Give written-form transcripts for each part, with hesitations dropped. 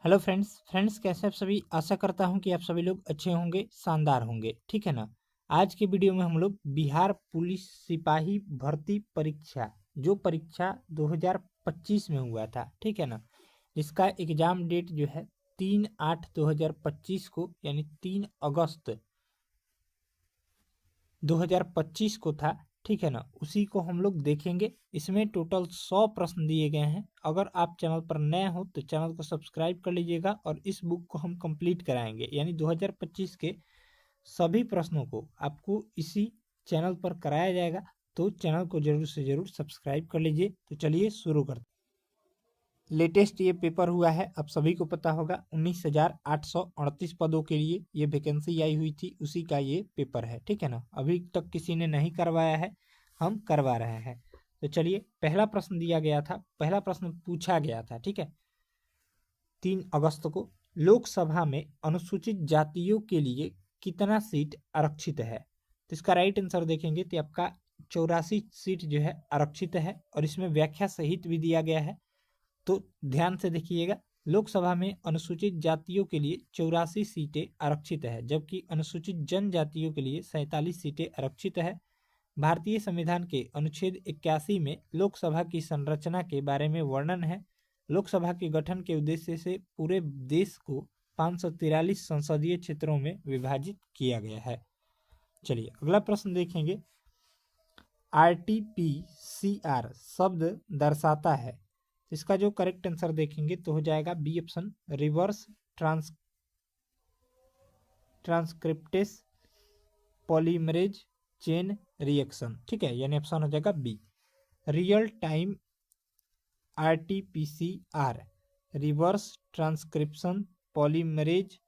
Hello friends कैसे आप सभी। आशा करता हूं कि आप सभी लोग अच्छे होंगे, शानदार होंगे। ठीक है ना। आज के वीडियो में हम लोग बिहार पुलिस सिपाही भर्ती परीक्षा, जो परीक्षा 2025 में हुआ था, ठीक है ना, जिसका एग्जाम डेट जो है 3/8/2025 को, यानी 3 अगस्त 2025 को था। ठीक है ना, उसी को हम लोग देखेंगे। इसमें टोटल 100 प्रश्न दिए गए हैं। अगर आप चैनल पर नए हो तो चैनल को सब्सक्राइब कर लीजिएगा और इस बुक को हम कंप्लीट कराएंगे, यानी 2025 के सभी प्रश्नों को आपको इसी चैनल पर कराया जाएगा। तो चैनल को जरूर से जरूर सब्सक्राइब कर लीजिए। तो चलिए शुरू करते। लेटेस्ट ये पेपर हुआ है, आप सभी को पता होगा, 19,838 पदों के लिए ये वैकेंसी आई हुई थी, उसी का ये पेपर है। ठीक है ना, अभी तक किसी ने नहीं करवाया है, हम करवा रहे हैं। तो चलिए, पहला प्रश्न दिया गया था, पहला प्रश्न पूछा गया था, ठीक है, 3 अगस्त को, लोकसभा में अनुसूचित जातियों के लिए कितना सीट आरक्षित है। तो इसका राइट आंसर देखेंगे तो आपका 84 सीट जो है आरक्षित है, और इसमें व्याख्या सहित भी दिया गया है। तो ध्यान से देखिएगा, लोकसभा में अनुसूचित जातियों के लिए 84 सीटें आरक्षित है, जबकि अनुसूचित जनजातियों के लिए 47 सीटें आरक्षित है। भारतीय संविधान के अनुच्छेद 81 में लोकसभा की संरचना के बारे में वर्णन है। लोकसभा के गठन के उद्देश्य से पूरे देश को 543 संसदीय क्षेत्रों में विभाजित किया गया है। चलिए अगला प्रश्न देखेंगे। RTPCR शब्द दर्शाता है। इसका जो करेक्ट आंसर देखेंगे तो हो जाएगा B option, reverse transcriptase polymerase chain reaction. ठीक है, यानी ऑप्शन हो जाएगा B, real time RTPCR reverse transcription polymerase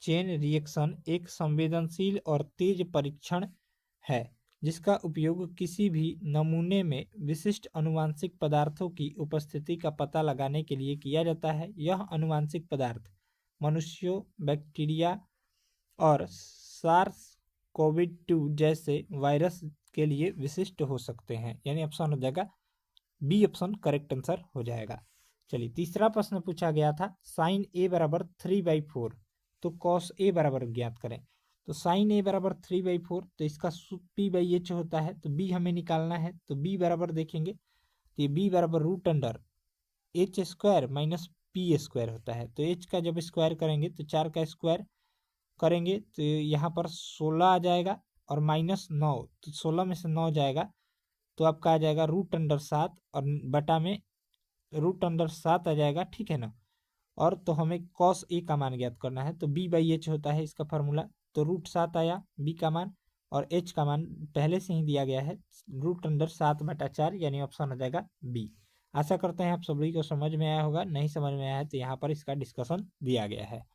chain reaction एक संवेदनशील और तेज परीक्षण है, जिसका उपयोग किसी भी नमूने में विशिष्ट आनुवंशिक पदार्थों की उपस्थिति का पता लगाने के लिए किया जाता है। यह आनुवंशिक पदार्थ मनुष्यों, बैक्टीरिया और SARS-CoV-2 जैसे वायरस के लिए विशिष्ट हो सकते हैं, यानी ऑप्शन हो जाएगा बी ऑप्शन करेक्ट आंसर हो जाएगा। चलिए तीसरा प्रश्न पूछा गया था, साइन ए बराबर 3/4 तो कॉस ए बराबर ज्ञात करें। तो साइन ए बराबर 3/4, तो इसका P/H होता है, तो बी हमें निकालना है। तो बी बराबर देखेंगे तो ये बी बराबर √H² माइनस P² होता है। तो H का जब स्क्वायर करेंगे तो 4 का स्क्वायर करेंगे तो यहाँ पर 16 आ जाएगा, और -9, तो 16 में से 9 जाएगा तो आपका आ जाएगा √7, और बटा में √7 आ जाएगा। ठीक है ना, और तो हमें कॉस ए का मान ज्ञात करना है। तो B/H होता है इसका फार्मूला। तो √7 आया बी का मान, और H का मान पहले से ही दिया गया है √7/4, यानी ऑप्शन हो जाएगा बी। आशा करते हैं आप सभी को समझ में आया होगा, नहीं समझ में आया है तो यहाँ पर इसका डिस्कशन दिया गया है।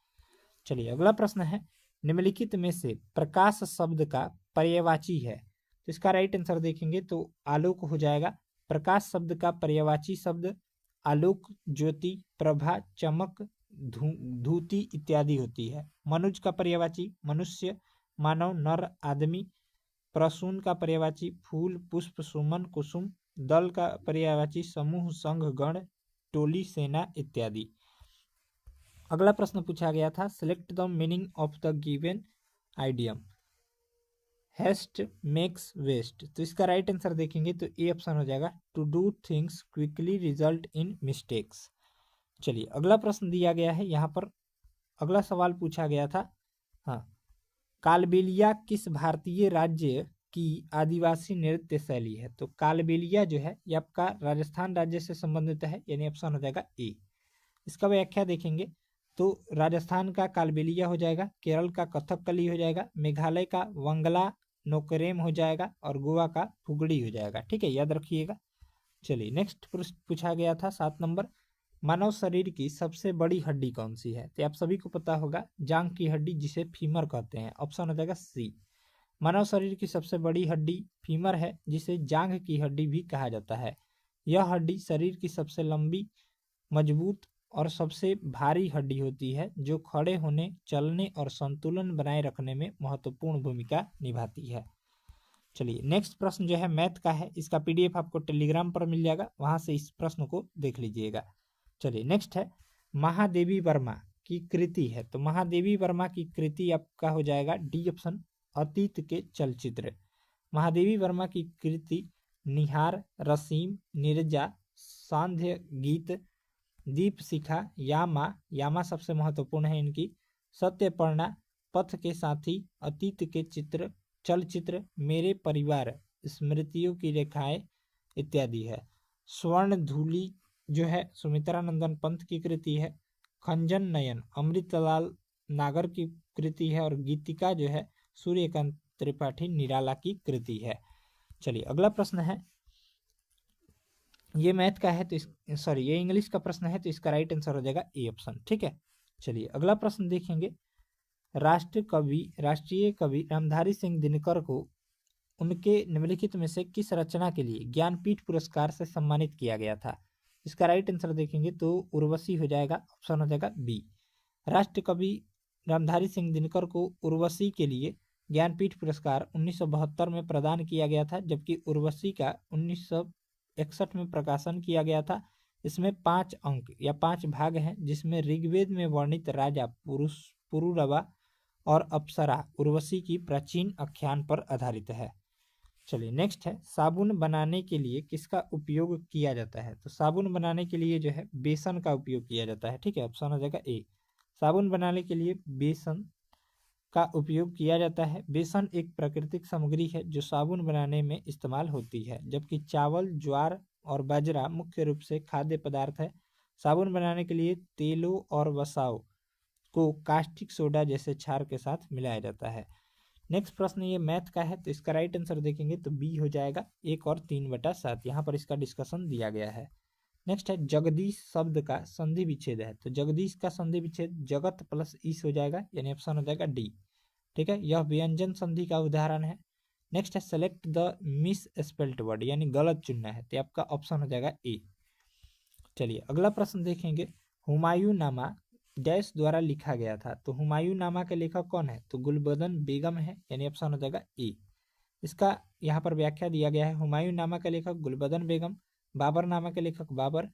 चलिए अगला प्रश्न है, निम्नलिखित में से प्रकाश शब्द का पर्यायवाची है। तो इसका राइट आंसर देखेंगे तो आलोक हो जाएगा। प्रकाश शब्द का पर्यायवाची शब्द आलोक, ज्योति, प्रभा, चमक, धूति इत्यादि होती है। मनुज का पर्यायवाची मनुष्य, मानव, नर, आदमी। प्रसून का पर्यायवाची फूल, पुष्प, सुमन, कुसुम। दल का पर्यायवाची समूह, संघ, गण, टोली, सेना इत्यादि। अगला प्रश्न पूछा गया था, select the meaning of the given idiom. Haste makes waste. तो इसका राइट आंसर देखेंगे तो ए ऑप्शन हो जाएगा, to do things quickly result in mistakes. चलिए अगला प्रश्न दिया गया है, यहाँ पर अगला सवाल पूछा गया था, हाँ, कालबेलिया किस भारतीय राज्य की आदिवासी नृत्य शैली है। तो कालबेलिया जो है ये आपका राजस्थान राज्य से संबंधित है, यानी ऑप्शन हो जाएगा ए। इसका व्याख्या देखेंगे तो राजस्थान का कालबेलिया हो जाएगा, केरल का कथकली हो जाएगा, मेघालय का वंगला नोकरेम हो जाएगा, और गोवा का फुगड़ी हो जाएगा। ठीक है, याद रखिएगा। चलिए नेक्स्ट पूछा गया था 7 नंबर, मानव शरीर की सबसे बड़ी हड्डी कौन सी है। तो आप सभी को पता होगा, जांग की हड्डी, जिसे फीमर कहते हैं, ऑप्शन हो जाएगा सी। मानव शरीर की सबसे बड़ी हड्डी फीमर है, जिसे जांघ की हड्डी भी कहा जाता है। यह हड्डी शरीर की सबसे लंबी, मजबूत और सबसे भारी हड्डी होती है, जो खड़े होने, चलने और संतुलन बनाए रखने में महत्वपूर्ण भूमिका निभाती है। चलिए नेक्स्ट प्रश्न जो है मैथ का है, इसका PDF आपको टेलीग्राम पर मिल जाएगा, वहां से इस प्रश्न को देख लीजिएगा। चलिए नेक्स्ट है, महादेवी वर्मा की कृति है। तो महादेवी वर्मा की कृति आपका हो जाएगा डी ऑप्शन, अतीत के चलचित्र। महादेवी वर्मा की कृति निहार, रसीम, नीरजा, सांध्य गीत, दीपशिखा, यामा, यामा सबसे महत्वपूर्ण है इनकी, सत्यपर्णा, पथ के साथी, अतीत के चित्र, चलचित्र, मेरे परिवार, स्मृतियों की रेखाएं इत्यादि है। स्वर्ण धूलि जो है सुमित्रा नंदन पंत की कृति है। खंजन नयन अमृतलाल नागर की कृति है। और गीतिका जो है सूर्यकांत त्रिपाठी निराला की कृति है। चलिए अगला प्रश्न है, ये मैथ का है तो ये इंग्लिश का प्रश्न है, तो इसका राइट आंसर हो जाएगा ए ऑप्शन। ठीक है, चलिए अगला प्रश्न देखेंगे। राष्ट्रीय कवि रामधारी सिंह दिनकर को उनके निम्नलिखित में से किस रचना के लिए ज्ञानपीठ पुरस्कार से सम्मानित किया गया था? इसका राइट आंसर देखेंगे तो उर्वशी हो जाएगा, ऑप्शन हो जाएगा बी। राष्ट्र कवि रामधारी सिंह दिनकर को उर्वशी के लिए ज्ञानपीठ पुरस्कार 1972 में प्रदान किया गया था, जबकि उर्वशी का 1961 में प्रकाशन किया गया था। इसमें 5 अंक या 5 भाग हैं, जिसमें ऋग्वेद में वर्णित राजा पुरुरवा और अप्सरा उर्वशी की प्राचीन आख्यान पर आधारित है। चलिए नेक्स्ट है, साबुन बनाने के लिए किसका उपयोग किया जाता है? तो साबुन बनाने के लिए जो है बेसन का उपयोग किया जाता है। ठीक है, ऑप्शन हो जाएगा ए। साबुन बनाने के लिए बेसन का उपयोग किया जाता है। बेसन एक प्राकृतिक सामग्री है जो साबुन बनाने में इस्तेमाल होती है, जबकि चावल, ज्वार और बाजरा मुख्य रूप से खाद्य पदार्थ है। साबुन बनाने के लिए तेलों और वसाओं को कास्टिक सोडा जैसे क्षार के साथ मिलाया जाता है। नेक्स्ट प्रश्न ये मैथ का है, तो इसका राइट आंसर देखेंगे तो बी हो जाएगा 1 और 3/7। यहाँ पर इसका डिस्कशन दिया गया है। नेक्स्ट है, जगदीश शब्द का संधि विच्छेद है। तो जगदीश का संधि विच्छेद जगत प्लस ईश हो जाएगा, यानी ऑप्शन हो जाएगा डी। ठीक है, यह व्यंजन संधि का उदाहरण है। नेक्स्ट है, select the miss spelt word, यानी गलत चुनना है, तो आपका ऑप्शन हो जाएगा ए। चलिए अगला प्रश्न देखेंगे। हुमायूं नामा डैश द्वारा लिखा गया था। तो हुमायूं नामा के लेखक कौन है? तो गुलबदन बेगम है, यानी ऑप्शन हो जाएगा ए। इसका यहाँ पर व्याख्या दिया गया है। हुमायूं नामा के लेखक गुलबदन बेगम, बाबर नामा के लेखक बाबर,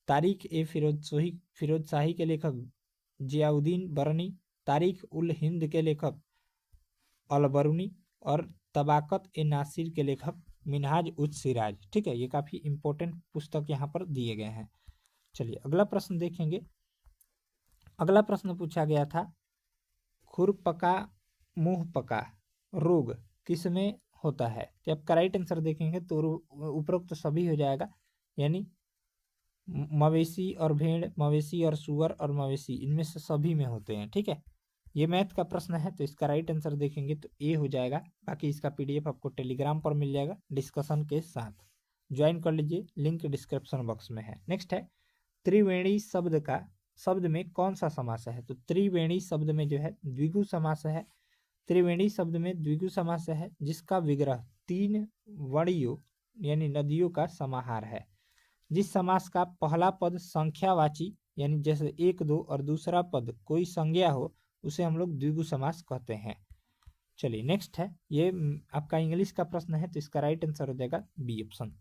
तारीख ए फिरोज शाही के लेखक जियाउद्दीन बरनी, तारीख उल हिंद के लेखक अलबरूनी और तबाकत ए नासिर के लेखक मिनहाज उज सिराज। ठीक है, ये काफी इंपॉर्टेंट पुस्तक यहाँ पर दिए गए हैं। चलिए अगला प्रश्न देखेंगे। अगला प्रश्न पूछा गया था, खुरपका मुंह पका रोग किसमें होता है? तो आपका राइट आंसर देखेंगे तो उपरोक्त तो सभी हो जाएगा, यानी मवेशी और भेड़, मवेशी और सुअर और मवेशी, इनमें से सभी में होते हैं। ठीक है, ये मैथ का प्रश्न है, तो इसका राइट आंसर देखेंगे तो ए हो जाएगा। बाकी इसका पीडीएफ आपको टेलीग्राम पर मिल जाएगा डिस्कशन के साथ, ज्वाइन कर लीजिए, लिंक डिस्क्रिप्शन बॉक्स में है। नेक्स्ट है, त्रिवेणी शब्द में कौन सा समास है? तो त्रिवेणी शब्द में जो है द्विगु समास है। त्रिवेणी शब्द में द्विगु समास है जिसका विग्रह 3 वणियों यानी नदियों का समाहार है। जिस समास का पहला पद संख्यावाची यानी जैसे 1 2 और दूसरा पद कोई संज्ञा हो, उसे हम लोग द्विगु समास कहते हैं। चलिए नेक्स्ट है, ये आपका इंग्लिश का प्रश्न है, तो इसका राइट आंसर हो जाएगा बी ऑप्शन।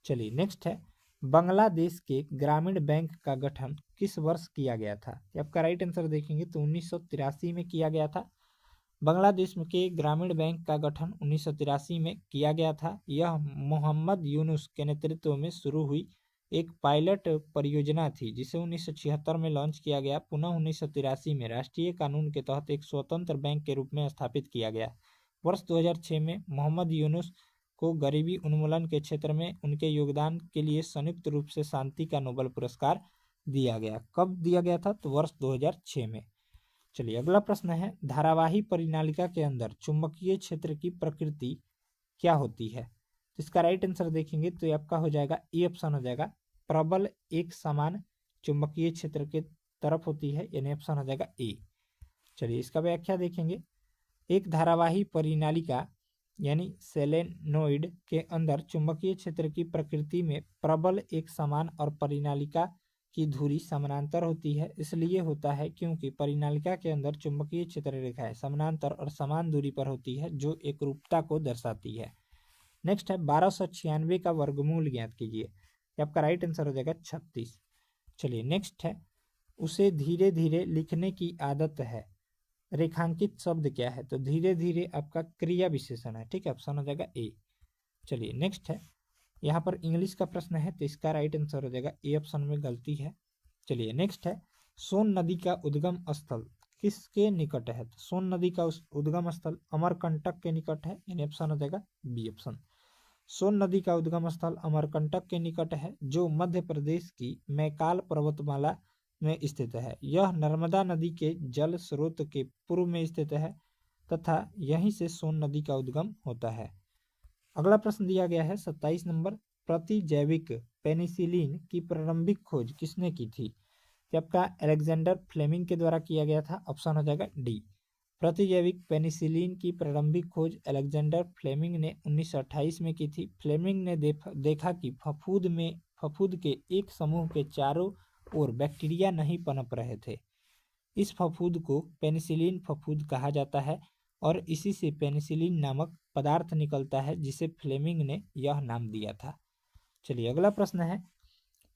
चलिए नेक्स्ट है, बांग्लादेश के ग्रामीण बैंक का गठन किस वर्ष किया गया था? आपका राइट आंसर देखेंगे तो 1983 में किया गया था। बांग्लादेश के ग्रामीण बैंक का गठन 1983 में किया गया था। यह मोहम्मद यूनुस के नेतृत्व में शुरू हुई एक पायलट परियोजना थी, जिसे 1976 में लॉन्च किया गया। पुनः 1983 में राष्ट्रीय कानून के तहत एक स्वतंत्र बैंक के रूप में स्थापित किया गया। वर्ष 2006 में मोहम्मद यूनुस को गरीबी उन्मूलन के क्षेत्र में उनके योगदान के लिए संयुक्त रूप से शांति का नोबेल पुरस्कार दिया गया। कब दिया गया था? तो वर्ष 2006 में। चलिए अगला प्रश्न है, धारावाही परिनालिका के अंदर चुंबकीय क्षेत्र की प्रकृति क्या होती है? तो इसका राइट आंसर देखेंगे तो आपका हो जाएगा ए ऑप्शन हो जाएगा, प्रबल एक समान चुंबकीय क्षेत्र के तरफ होती है, यानी ऑप्शन हो जाएगा ए। चलिए इसका व्याख्या देखेंगे। एक धारावाही परिनालिका यानी सेलेनोइड के अंदर चुंबकीय क्षेत्र की प्रकृति में प्रबल एक समान और परिनालिका की धुरी समानांतर होती है। इसलिए होता है क्योंकि परिनालिका के अंदर चुंबकीय क्षेत्र रेखाएं समानांतर और समान दूरी पर होती है, जो एकरूपता को दर्शाती है। नेक्स्ट है, 1296 का वर्गमूल ज्ञात कीजिए। आपका राइट आंसर हो जाएगा 36। चलिए नेक्स्ट है, उसे धीरे धीरे लिखने की आदत है। रेखांकित शब्द क्या है? तो धीरे धीरे आपका क्रिया विशेषण है। ठीक है, ऑप्शन हो जाएगा ए। चलिए नेक्स्ट है, यहाँ पर इंग्लिश का प्रश्न है तो इसका राइट आंसर हो जाएगा ए, ऑप्शन में गलती है। चलिए नेक्स्ट है, सोन नदी का उद्गम स्थल किसके निकट है? तो सोन नदी का उद्गम स्थल अमरकंटक के निकट है, यानी ऑप्शन हो जाएगा बी ऑप्शन। सोन नदी का उद्गम स्थल अमरकंटक के निकट है, जो मध्य प्रदेश की मैकाल पर्वतमाला में स्थित है। यह नर्मदा नदी के जल स्रोत के पूर्व में स्थित है तथा यहीं से सोन नदी का उद्गम होता है। अगला प्रश्न दिया गया है 27 नंबर, प्रतिजैविक पेनिसिलिन की प्रारंभिक खोज किसने की थी? आपका अलेक्जेंडर फ्लेमिंग के द्वारा किया गया था, ऑप्शन हो जाएगा डी। प्रतिजैविक पेनिसिलिन की प्रारंभिक खोज अलेक्जेंडर फ्लेमिंग ने 1928 में की थी। फ्लेमिंग ने देखा कि फफूद के एक समूह के चारों ओर बैक्टीरिया नहीं पनप रहे थे। इस फफूद को पेनिसिलिन फफूद कहा जाता है और इसी से पेनिसिलिन नामक पदार्थ निकलता है, जिसे फ्लेमिंग ने यह नाम दिया था। चलिए अगला प्रश्न है,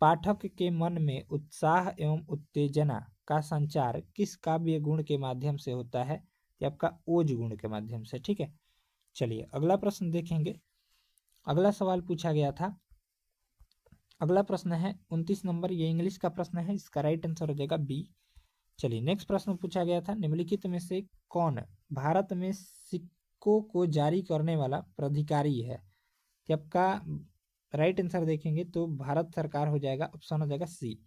पाठक के मन में उत्साह एवं उत्तेजना का संचार किस काव्य गुण के माध्यम से होता है? ये आपका ओज गुण के माध्यम से। ठीक है, चलिए अगला प्रश्न देखेंगे। अगला सवाल पूछा गया था, अगला प्रश्न है 29 नंबर, ये इंग्लिश का प्रश्न है, इसका राइट आंसर हो जाएगा बी। चलिए नेक्स्ट प्रश्न पूछा गया था, निम्नलिखित में से कौन भारत में सिक्कों को जारी करने वाला प्राधिकारी है? कि आपका राइट आंसर देखेंगे तो भारत सरकार हो जाएगा, ऑप्शन हो जाएगा सी।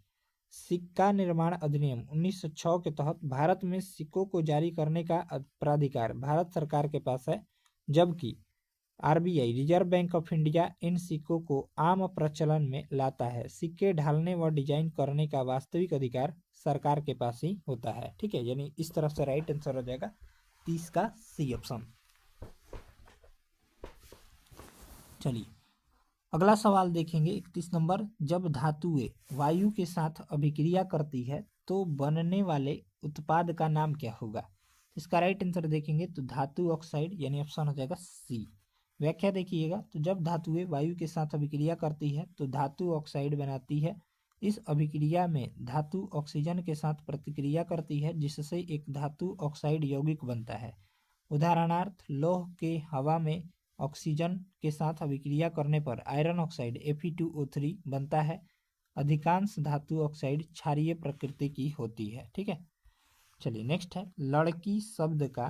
सिक्का निर्माण अधिनियम 1906 के तहत भारत में सिक्कों को जारी करने का प्राधिकार भारत सरकार के पास है, जबकि RBI reserve bank of India in सिक्कों को आम प्रचलन में लाता है। सिक्के ढालने व डिजाइन करने का वास्तविक अधिकार सरकार के पास ही होता है। ठीक है, यानी इस तरफ से राइट आंसर हो जाएगा 30 का सी ऑप्शन। चलिए अगला सवाल देखेंगे 31 नंबर, जब धातुएं वायु के साथ अभिक्रिया करती है तो बनने वाले उत्पाद का नाम क्या होगा? इसका राइट आंसर देखेंगे तो धातु ऑक्साइड, यानी ऑप्शन हो जाएगा सी। व्याख्या देखिएगा, तो जब धातुएं वायु के साथ अभिक्रिया करती है तो धातु ऑक्साइड बनाती है। इस अभिक्रिया में धातु ऑक्सीजन के साथ प्रतिक्रिया करती है, जिससे एक धातु ऑक्साइड यौगिक बनता है। उदाहरणार्थ, लौह के हवा में ऑक्सीजन के साथ अभिक्रिया करने पर आयरन ऑक्साइड Fe2O3 बनता है। अधिकांश धातु ऑक्साइड क्षारीय प्रकृति की होती है। ठीक है, चलिए नेक्स्ट है, लड़की शब्द का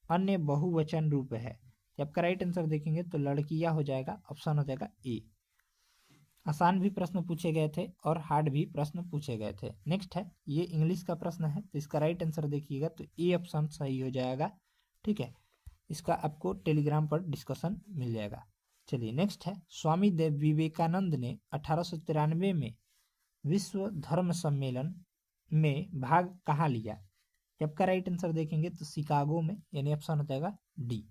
अन्य बहुवचन रूप है। आपका राइट आंसर देखेंगे तो लड़कियां हो जाएगा, ऑप्शन हो जाएगा ए। आसान भी प्रश्न पूछे गए थे और हार्ड भी प्रश्न पूछे गए थे। नेक्स्ट है, ये इंग्लिश का प्रश्न है तो इसका राइट आंसर देखिएगा तो ए ऑप्शन सही हो जाएगा। ठीक है, इसका आपको टेलीग्राम पर डिस्कशन मिल जाएगा। चलिए नेक्स्ट है, स्वामी विवेकानंद ने 1893 में विश्व धर्म सम्मेलन में भाग कहाँ लिया? आपका राइट आंसर देखेंगे तो शिकागो में, यानी ऑप्शन हो जाएगा डी।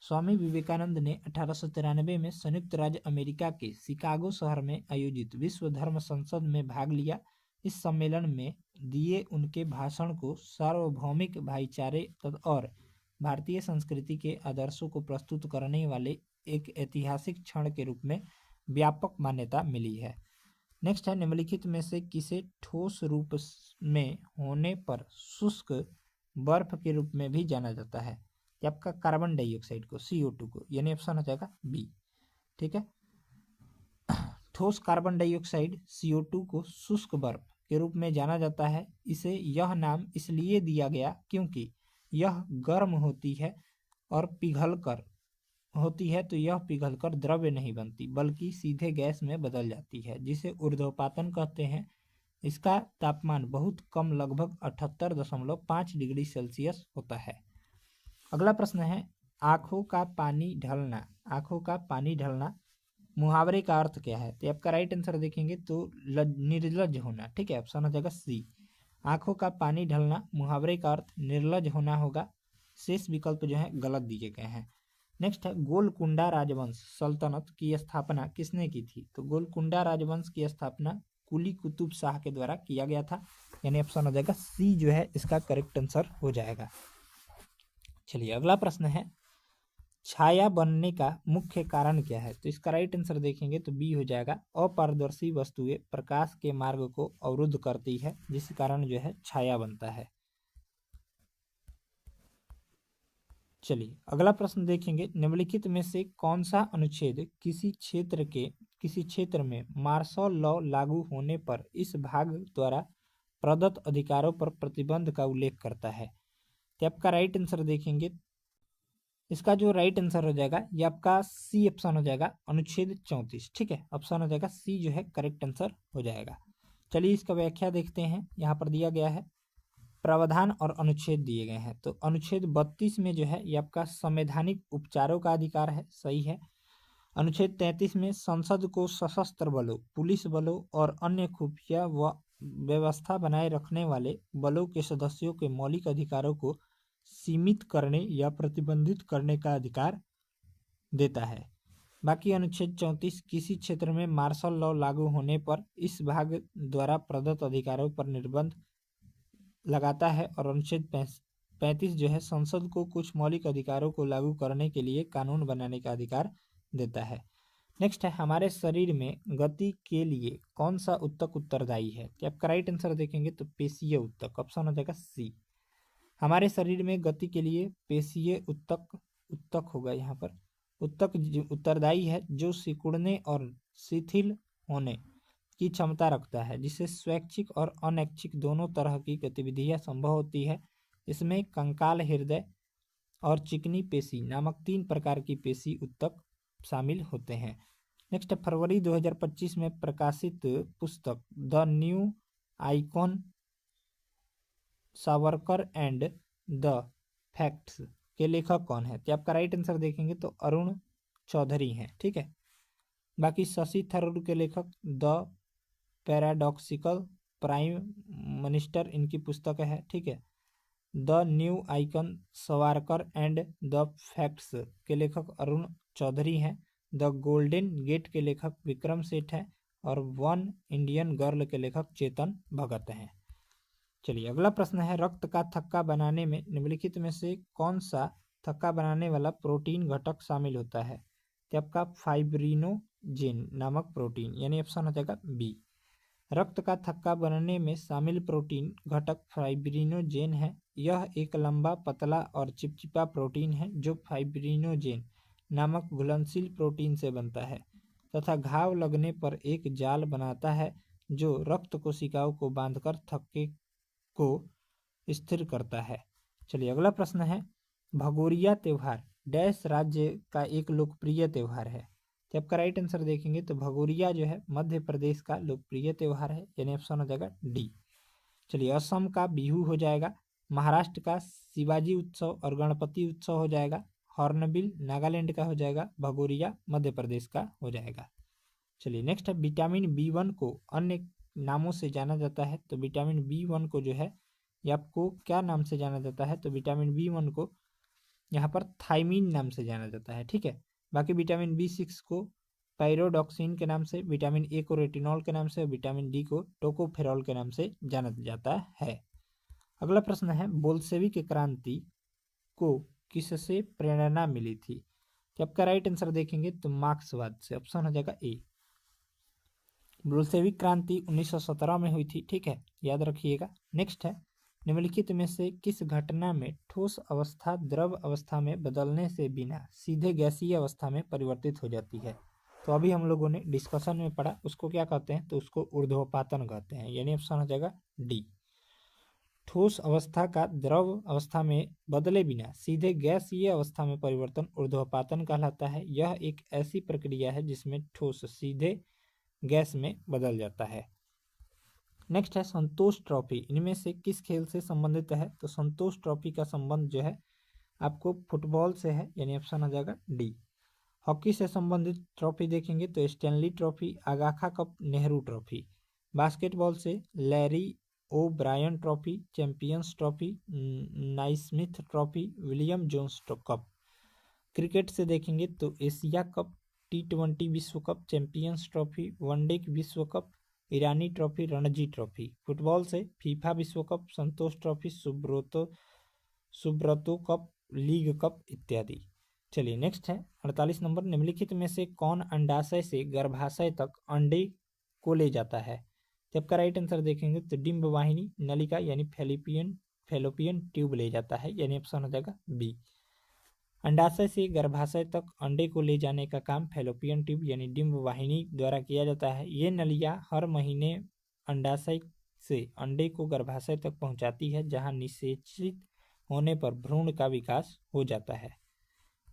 स्वामी विवेकानंद ने 1893 में संयुक्त राज्य अमेरिका के शिकागो शहर में आयोजित विश्व धर्म संसद में भाग लिया। इस सम्मेलन में दिए उनके भाषण को सार्वभौमिक भाईचारे और भारतीय संस्कृति के आदर्शों को प्रस्तुत करने वाले एक ऐतिहासिक क्षण के रूप में व्यापक मान्यता मिली है। नेक्स्ट है, निम्नलिखित में से किसे ठोस रूप में होने पर शुष्क बर्फ के रूप में भी जाना जाता है? आपका कार्बन डाइऑक्साइड को, CO2 को, यानी ऑप्शन हो जाएगा बी। ठीक है, ठोस कार्बन डाइऑक्साइड CO2 को शुष्क बर्फ के रूप में जाना जाता है। इसे यह नाम इसलिए दिया गया क्योंकि यह गर्म होती है और पिघलकर होती है, तो यह पिघलकर द्रव्य नहीं बनती बल्कि सीधे गैस में बदल जाती है, जिसे ऊर्ध्वपातन कहते हैं। इसका तापमान बहुत कम, लगभग 78.5 डिग्री सेल्सियस होता है। अगला प्रश्न है, आंखों का पानी ढलना। आंखों का पानी ढलना मुहावरे का अर्थ क्या है? तो आपका राइट आंसर देखेंगे तो निर्लज होना। ठीक है, ऑप्शन हो जाएगा सी। आंखों का पानी ढलना मुहावरे का अर्थ निर्लज होना होगा। शेष विकल्प जो है गलत दिए गए हैं। नेक्स्ट है, गोलकुंडा राजवंश सल्तनत की स्थापना किसने की थी? तो गोलकुंडा राजवंश की स्थापना कुली कुतुब शाह के द्वारा किया गया था, यानी ऑप्शन हो जाएगा सी जो है इसका करेक्ट आंसर हो जाएगा। चलिए अगला प्रश्न है छाया बनने का मुख्य कारण क्या है? तो इसका राइट आंसर देखेंगे तो बी हो जाएगा, अपारदर्शी वस्तुएं प्रकाश के मार्ग को अवरुद्ध करती है, जिस कारण जो है छाया बनता है। चलिए अगला प्रश्न देखेंगे, निम्नलिखित में से कौन सा अनुच्छेद किसी क्षेत्र में मार्शल लॉ लागू होने पर इस भाग द्वारा प्रदत्त अधिकारों पर प्रतिबंध का उल्लेख करता है? तो आपका राइट आंसर देखेंगे, इसका जो राइट आंसर हो जाएगा ये आपका सी ऑप्शन हो जाएगा, अनुच्छेद 34। ठीक है, ऑप्शन हो जाएगा सी जो है करेक्ट आंसर हो जाएगा। चलिए इसका व्याख्या देखते हैं। यहाँ पर दिया गया है प्रावधान और अनुच्छेद दिए गए हैं। तो अनुच्छेद 32 में जो है ये आपका संवैधानिक उपचारों का अधिकार है, सही है। अनुच्छेद 33 में संसद को सशस्त्र बलों, पुलिस बलों और अन्य खुफिया व व्यवस्था बनाए रखने वाले बलों के सदस्यों के मौलिक अधिकारों को सीमित करने या प्रतिबंधित करने का अधिकार देता है। बाकी अनुच्छेद 34 किसी क्षेत्र में मार्शल लॉ लागू होने पर इस भाग द्वारा प्रदत्त अधिकारों पर निर्बंध लगाता है, और अनुच्छेद 35 जो है संसद को कुछ मौलिक अधिकारों को लागू करने के लिए कानून बनाने का अधिकार देता है। नेक्स्ट है, हमारे शरीर में गति के लिए कौन सा ऊतक उत्तरदायी है? तो आपका राइट आंसर देखेंगे तो पेशीय ऊतक, ऑप्शन हो जाएगा सी। हमारे शरीर में गति के लिए पेशीय ऊतक होगा, यहाँ पर ऊतक उत्तरदायी है जो सिकुड़ने और शिथिल होने की क्षमता रखता है, जिससे स्वैच्छिक और अनैच्छिक दोनों तरह की गतिविधियां संभव होती है। इसमें कंकाल, हृदय और चिकनी पेशी नामक 3 प्रकार की पेशी ऊतक शामिल होते हैं। नेक्स्ट, फरवरी 2025 में प्रकाशित पुस्तक the new icon Savarkar and the facts के लेखक कौन है? तो आपका राइट आंसर देखेंगे तो अरुण चौधरी हैं। ठीक है, बाकी शशि थरूर के लेखक द पैराडॉक्सिकल प्राइम मिनिस्टर इनकी पुस्तक है। ठीक है, the new icon Savarkar and the facts के लेखक अरुण चौधरी हैं। द गोल्डन गेट के लेखक विक्रम सेठ हैं, और वन इंडियन गर्ल के लेखक चेतन भगत हैं। चलिए अगला प्रश्न है, रक्त का थक्का बनाने में निम्नलिखित में से कौन सा थक्का बनाने वाला प्रोटीन घटक शामिल होता है? तो आपका फाइब्रिनोजेन नामक प्रोटीन, यानी ऑप्शन हो जाएगा बी। रक्त का थक्का बनाने में शामिल प्रोटीन घटक फाइब्रिनोजेन है। यह एक लंबा, पतला और चिपचिपा प्रोटीन है जो फाइब्रिनोजेन नामक घुलनशील प्रोटीन से बनता है तथा घाव लगने पर एक जाल बनाता है जो रक्त कोशिकाओं को बांधकर थक्के को स्थिर करता है। चलिए अगला प्रश्न है, भगोरिया त्योहार डैश राज्य का एक लोकप्रिय त्योहार है? तो आपका राइट आंसर देखेंगे तो भगोरिया जो है मध्य प्रदेश का लोकप्रिय त्योहार है, यानी ऑप्शन हो जाएगा डी। चलिए असम का बिहू हो जाएगा, महाराष्ट्र का शिवाजी उत्सव और गणपति उत्सव हो जाएगा, हॉर्नबिल नागालैंड का हो जाएगा, भगोरिया मध्य प्रदेश का हो जाएगा। चलिए नेक्स्ट है, विटामिन B1 को अन्य नामों से जाना जाता है। तो विटामिन B1 को जो है ये आपको क्या नाम से जाना जाता है? तो विटामिन B1 को यहाँ पर थाइमीन नाम से जाना जाता है। ठीक है, बाकी विटामिन B6 को पायरोडॉक्सिन के नाम से, विटामिन A को रेटिनॉल के नाम से, विटामिन D को टोकोफेरॉल के नाम से जाना जाता है। अगला प्रश्न है, बोल्शेविक क्रांति को किससे प्रेरणा मिली थी? तो आपका राइट आंसर देखेंगे तो मार्क्सवाद से, ऑप्शन हो जाएगा ए। बोल्शेविक क्रांति 1917 में हुई थी। ठीक है, याद रखिएगा। नेक्स्ट है, निम्नलिखित में से किस घटना में ठोस अवस्था द्रव अवस्था में बदलने से बिना सीधे गैसीय अवस्था में परिवर्तित हो जाती है? तो अभी हम लोगों ने डिस्कशन में पढ़ा, उसको क्या कहते हैं? तो उसको ऊर्ध्वपातन कहते हैं, यानी ऑप्शन हो जाएगा डी। ठोस अवस्था का द्रव अवस्था में बदले बिना सीधे गैसीय अवस्था में परिवर्तन ऊर्ध्वपातन कहलाता है। यह एक ऐसी प्रक्रिया है जिसमें ठोस सीधे गैस में बदल जाता है। नेक्स्ट है, संतोष ट्रॉफी इनमें से किस खेल से संबंधित है? तो संतोष ट्रॉफी का संबंध जो है आपको फुटबॉल से है, यानी ऑप्शन हो जाएगा डी। हॉकी से संबंधित ट्रॉफी देखेंगे तो Stanley trophy, Aga Khan cup, Nehru trophy. Basketball से Larry O'Brien trophy, champions trophy, Naismith trophy, William Jones cup. Cricket से देखेंगे तो एशिया कप, T20 विश्व कप, चैंपियंस ट्रॉफी, वनडे विश्व cup, Irani trophy, Ranji trophy. Football से फीफा विश्व cup, Santosh trophy, Subroto cup, league cup इत्यादि। चलिए नेक्स्ट है 48 नंबर, निम्नलिखित में से कौन अंडाशय से गर्भाशय तक अंडे को ले जाता है? तो आपका राइट आंसर देखेंगे तो डिंब वाहिनी नलिका यानी फेलोपियन ट्यूब ले जाता है, यानी ऑप्शन हो जाएगा बी। अंडाशय से गर्भाशय तक अंडे को ले जाने का काम फेलोपियन ट्यूब यानी डिंब वाहिनी द्वारा किया जाता है। ये नलिया हर महीने अंडाशय से अंडे को गर्भाशय तक पहुंचाती है, जहां निषेचित होने पर भ्रूण का विकास हो जाता है।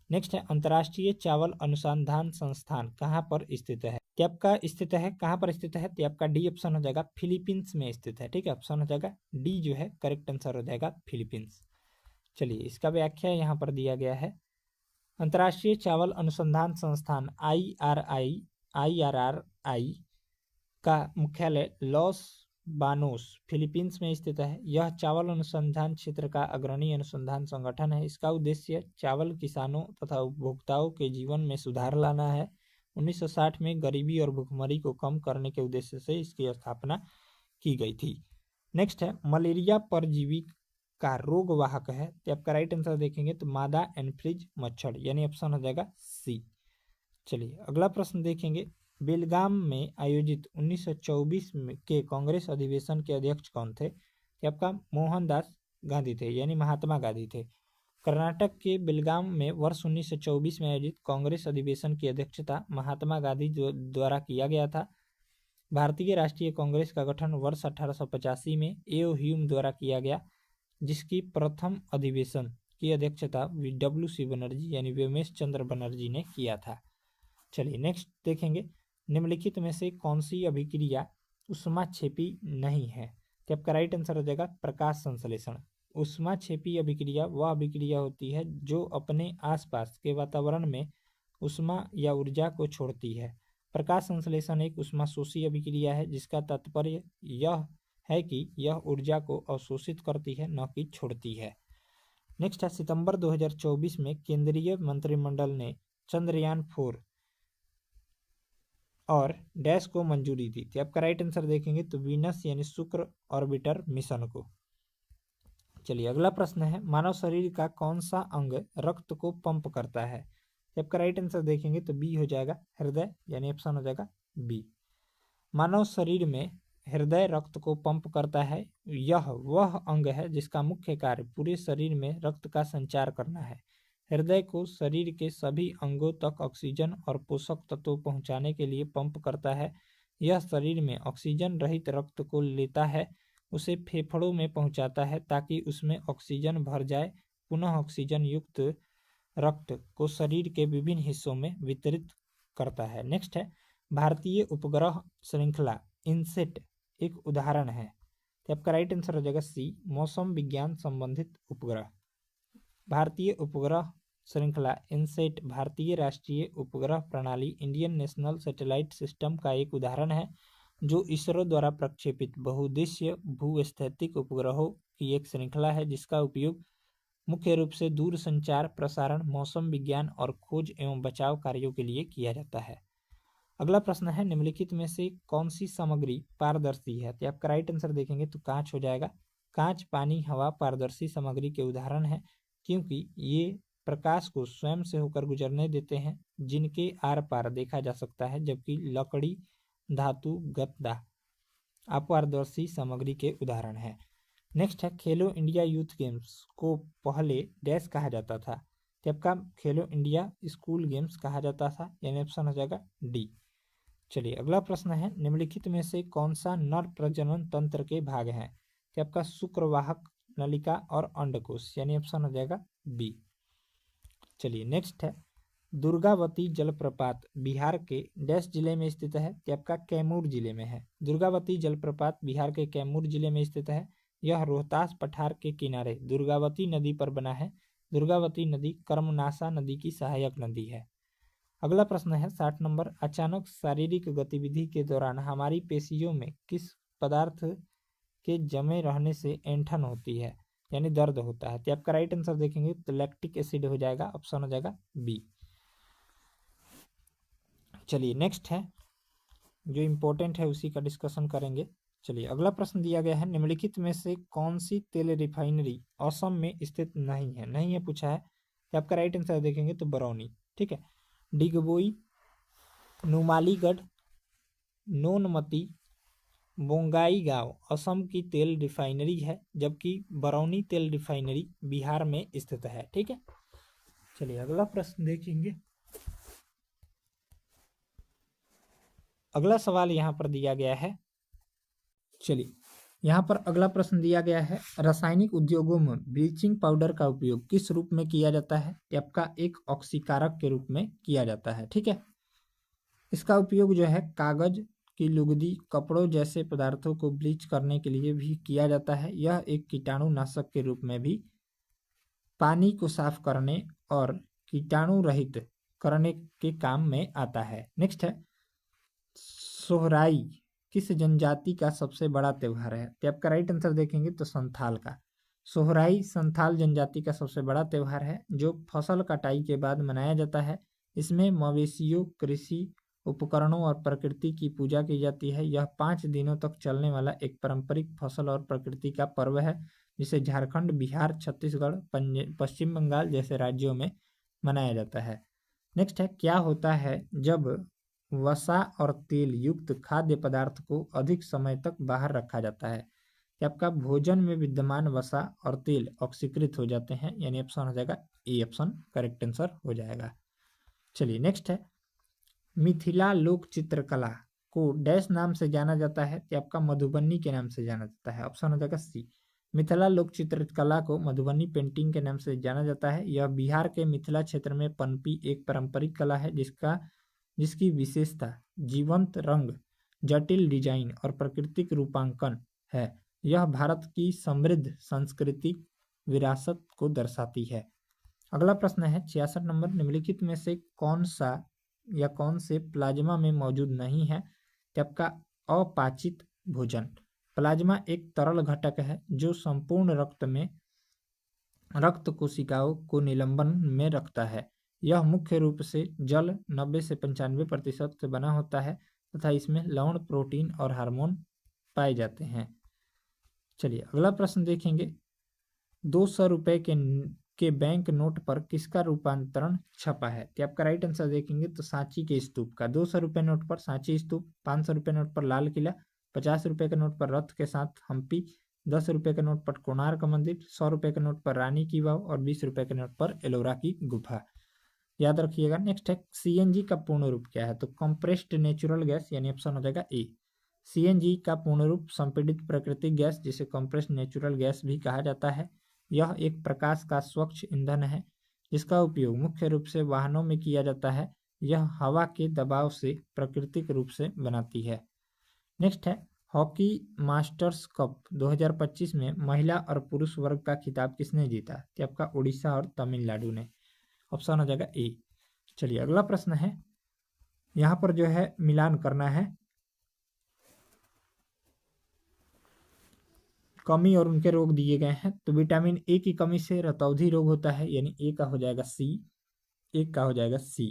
नेक्स्ट है अंतर्राष्ट्रीय चावल अनुसंधान संस्थान कहाँ पर स्थित है? क्या आपका स्थित है, कहाँ पर स्थित है? तो आपका डी ऑप्शन हो जाएगा, फिलीपींस में स्थित है। ठीक है, ऑप्शन हो जाएगा डी जो है करेक्ट आंसर हो जाएगा फिलीपींस। चलिए इसका व्याख्या यहाँ पर दिया गया है। अंतर्राष्ट्रीय चावल अनुसंधान संस्थान IRRI का मुख्यालय लॉस बानोस फिलीपींस में स्थित है। यह चावल अनुसंधान क्षेत्र का अग्रणी अनुसंधान संगठन है। इसका उद्देश्य चावल किसानों तथा उपभोक्ताओं के जीवन में सुधार लाना है। 1960 में गरीबी और भुखमरी को कम करने के उद्देश्य से इसकी स्थापना की गई थी। नेक्स्ट है मलेरिया परजीवी का रोग वाहक है। तो आपका राइट आंसर देखेंगे तो मादा एनफ्रिज मच्छर, यानी ऑप्शन हो जाएगा सी। चलिए अगला प्रश्न देखेंगे, बेलगाम में आयोजित 1924 के कांग्रेस अधिवेशन के अध्यक्ष कौन थे? कि आपका मोहनदास गांधी थे, यानी महात्मा गांधी थे। कर्नाटक के बेलगाम में वर्ष 1924 में आयोजित कांग्रेस अधिवेशन की अध्यक्षता महात्मा गांधी द्वारा किया गया था। भारतीय राष्ट्रीय कांग्रेस का गठन वर्ष 1885 में एओ ह्यूम द्वारा किया गया, जिसकी प्रथम अधिवेशन की अध्यक्षता WC बनर्जी यानी व्योमेश चंद्र बनर्जी ने किया था। चलिए नेक्स्ट देखेंगे, निम्नलिखित में से कौन सी अभिक्रिया ऊष्माक्षेपी नहीं है? तो आपका राइट आंसर हो जाएगा प्रकाश संश्लेषण। ऊष्माक्षेपी अभिक्रिया वह अभिक्रिया होती है जो अपने आसपास के वातावरण में ऊष्मा या ऊर्जा को छोड़ती है। प्रकाश संश्लेषण एक ऊष्माशोषी अभिक्रिया है, जिसका तात्पर्य यह है कि यह ऊर्जा को अवशोषित करती है, न कि छोड़ती है। नेक्स्ट है सितंबर 2024 में केंद्रीय मंत्रिमंडल ने चंद्रयान 4 और डैश को मंजूरी दी थी। आपका राइट आंसर देखेंगे तो वीनस यानी शुक्र ऑर्बिटर मिशन को। चलिए अगला प्रश्न है, मानव शरीर का कौन सा अंग रक्त को पंप करता है? आपका राइट आंसर देखेंगे तो बी हो जाएगा हृदय, यानी ऑप्शन हो जाएगा बी। मानव शरीर में हृदय रक्त को पंप करता है। यह वह अंग है जिसका मुख्य कार्य पूरे शरीर में रक्त का संचार करना है। हृदय को शरीर के सभी अंगों तक ऑक्सीजन और पोषक तत्व पहुंचाने के लिए पंप करता है। यह शरीर में ऑक्सीजन रहित रक्त को लेता है, उसे फेफड़ों में पहुंचाता है ताकि उसमें ऑक्सीजन भर जाए, पुनः ऑक्सीजन युक्त रक्त को शरीर के विभिन्न हिस्सों में वितरित करता है। नेक्स्ट है भारतीय उपग्रह श्रृंखला इनसेट एक उदाहरण है। तो आपका राइट आंसर हो जाएगा सी, मौसम विज्ञान संबंधित उपग्रह। भारतीय उपग्रह श्रृंखला इनसेट भारतीय राष्ट्रीय उपग्रह प्रणाली इंडियन नेशनल सैटेलाइट सिस्टम का एक उदाहरण है, जो इसरो द्वारा प्रक्षेपित बहुउद्देश्य भूस्थैतिक उपग्रहों की एक श्रृंखला है, जिसका उपयोग मुख्य रूप से दूर संचार, प्रसारण, मौसम विज्ञान और खोज एवं बचाव कार्यों के लिए किया जाता है। अगला प्रश्न है, निम्नलिखित में से कौन सी सामग्री पारदर्शी है? तो आपका राइट आंसर देखेंगे तो कांच हो जाएगा। कांच, पानी, हवा पारदर्शी सामग्री के उदाहरण है, क्योंकि ये प्रकाश को स्वयं से होकर गुजरने देते हैं, जिनके आर पार देखा जा सकता है, जबकि लकड़ी, धातु, गत्ता अपारदर्शी सामग्री के उदाहरण है। नेक्स्ट है खेलो इंडिया यूथ गेम्स को पहले डैश कहा जाता था? तो आपका खेलो इंडिया स्कूल गेम्स कहा जाता था, यानी ऑप्शन हो जाएगा डी। चलिए अगला प्रश्न है, निम्नलिखित में से कौन सा नर प्रजनन तंत्र के भाग हैं? तो आपका शुक्रवाहक, नलिका और अंडकोश, यानी ऑप्शन हो जाएगा बी। चलिए नेक्स्ट है, दुर्गावती जलप्रपात बिहार के डैश जिले में स्थित है? तो आपका कैमूर जिले में है। दुर्गावती जलप्रपात बिहार के कैमूर जिले में स्थित है। यह रोहतास पठार के किनारे दुर्गावती नदी पर बना है। दुर्गावती नदी कर्मनाशा नदी की सहायक नदी है। अगला प्रश्न है 60 नंबर, अचानक शारीरिक गतिविधि के दौरान हमारी पेशियों में किस पदार्थ के जमे रहने से ऐंठन होती है, यानी दर्द होता है? तो आपका राइट आंसर देखेंगे तो लैक्टिक एसिड हो जाएगा, ऑप्शन हो जाएगा बी। चलिए नेक्स्ट है, जो इम्पोर्टेंट है उसी का डिस्कशन करेंगे। चलिए अगला प्रश्न दिया गया है, निम्नलिखित में से कौन सी तेल रिफाइनरी असम में स्थित नहीं है? नहीं है पूछा है। तो आपका राइट आंसर देखेंगे तो बरौनी। ठीक है, डिगबोई, नुमालीगढ़, नोनमती, बोंगाईगांव असम की तेल रिफाइनरी है, जबकि बरौनी तेल रिफाइनरी बिहार में स्थित है। ठीक है, चलिए अगला प्रश्न देखेंगे। अगला सवाल यहाँ पर दिया गया है, चलिए यहाँ पर अगला प्रश्न दिया गया है, रासायनिक उद्योगों में ब्लीचिंग पाउडर का उपयोग किस रूप में किया जाता है? आपका एक ऑक्सीकारक के रूप में किया जाता है। ठीक है, इसका उपयोग जो है कागज की लुगदी, कपड़ों जैसे पदार्थों को ब्लीच करने के लिए भी किया जाता है। यह एक कीटाणुनाशक के रूप में भी पानी को साफ करने और कीटाणु रहित करने के काम में आता है। नेक्स्ट है, सोहराई किस जनजाति का सबसे बड़ा त्योहार है? तो आपका राइट आंसर देखेंगे तो संथाल का। सोहराई संथाल जनजाति का सबसे बड़ा त्योहार है जो फसल कटाई के बाद मनाया जाता है। इसमें मवेशियों, कृषि उपकरणों और प्रकृति की पूजा की जाती है। यह 5 दिनों तक चलने वाला एक पारंपरिक फसल और प्रकृति का पर्व है, जिसे झारखंड, बिहार, छत्तीसगढ़, पश्चिम बंगाल जैसे राज्यों में मनाया जाता है। नेक्स्ट है, क्या होता है जब वसा और तेल युक्त खाद्य पदार्थ को अधिक समय तक बाहर रखा जाता है? कि आपका भोजन में विद्यमान वसा और तेल ऑक्सीकृत हो जाते हैं, यानी ऑप्शन हो जाएगा ए ऑप्शन करेक्ट आंसर हो जाएगा। चलिए नेक्स्ट है, मिथिला लोक चित्रकला को डैश नाम से जाना जाता है? कि आपका मधुबनी के नाम से जाना जाता है, ऑप्शन हो जाएगा सी। मिथिला लोक चित्रकला को मधुबनी पेंटिंग के नाम से जाना जाता है। यह बिहार के मिथिला क्षेत्र में पनपी एक पारंपरिक कला है जिसकी विशेषता जीवंत रंग, जटिल डिजाइन और प्राकृतिक रूपांकन है। यह भारत की समृद्ध सांस्कृतिक विरासत को दर्शाती है। अगला प्रश्न है 66 नंबर, निम्नलिखित में से कौन से प्लाज्मा में मौजूद नहीं है? तो आपका अपाचित भोजन। प्लाज्मा एक तरल घटक है जो संपूर्ण रक्त कोशिकाओं को निलंबन में रखता है। यह मुख्य रूप से जल 90 से 95% से बना होता है तथा इसमें लवण, प्रोटीन और हार्मोन पाए जाते हैं। चलिए अगला प्रश्न देखेंगे, 200 रुपए के बैंक नोट पर किसका रूपांतरण छपा है? तो आपका राइट आंसर देखेंगे तो सांची के स्तूप का। 200 रुपए नोट पर सांची स्तूप, 500 रुपए नोट पर लाल किला, 50 रुपए के नोट पर रथ के साथ हम्पी, 10 रुपए के नोट पर कोणार्क मंदिर, 100 रुपए के नोट पर रानी की वाव और 20 रुपए के नोट पर एलोरा की गुफा। याद रखिएगा। नेक्स्ट है, सीएनजी का पूर्ण रूप क्या है? तो कंप्रेस्ड नेचुरल गैस, यानी ऑप्शन हो जाएगा ए। सीएनजी का पूर्ण रूप संपीड़ित प्राकृतिक गैस, जिसे कंप्रेस्ड नेचुरल गैस भी कहा जाता है। यह एक प्रकाश का स्वच्छ ईंधन है जिसका उपयोग मुख्य रूप से वाहनों में किया जाता है। यह हवा के दबाव से प्राकृतिक रूप से बनाती है। नेक्स्ट है, हॉकी मास्टर्स कप 2025 में महिला और पुरुष वर्ग का खिताब किसने जीता? कि आपका उड़ीसा और तमिलनाडु ने। ऑप्शन हो जाएगा ए। चलिए अगला प्रश्न है, यहां पर जो है मिलान करना है कमी और उनके रोग दिए गए हैं। तो विटामिन ए की कमी से रतौंधी रोग होता है, यानी ए का हो जाएगा सी। एक का हो जाएगा सी,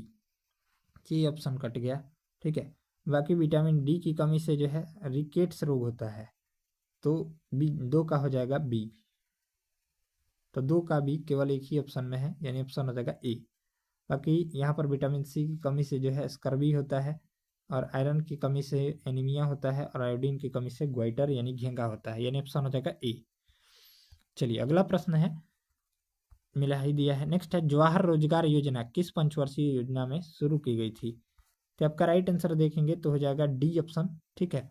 ये ऑप्शन कट गया। ठीक है, बाकी विटामिन डी की कमी से जो है रिकेट्स रोग होता है, तो बी, 2 का हो जाएगा बी। तो 2 का बी केवल एक ही ऑप्शन में है, यानी ऑप्शन हो जाएगा ए। बाकी यहाँ पर विटामिन सी की कमी से जो है स्कर्वी होता है, और आयरन की कमी से एनीमिया होता है, और आयोडीन की कमी से ग्वाइटर यानी घेंगा होता है, यानी ऑप्शन हो जाएगा ए। चलिए अगला प्रश्न है, मिला ही दिया है। नेक्स्ट है, जवाहर रोजगार योजना किस पंचवर्षीय योजना में शुरू की गई थी? तो आपका राइट आंसर देखेंगे तो हो जाएगा डी ऑप्शन। ठीक है,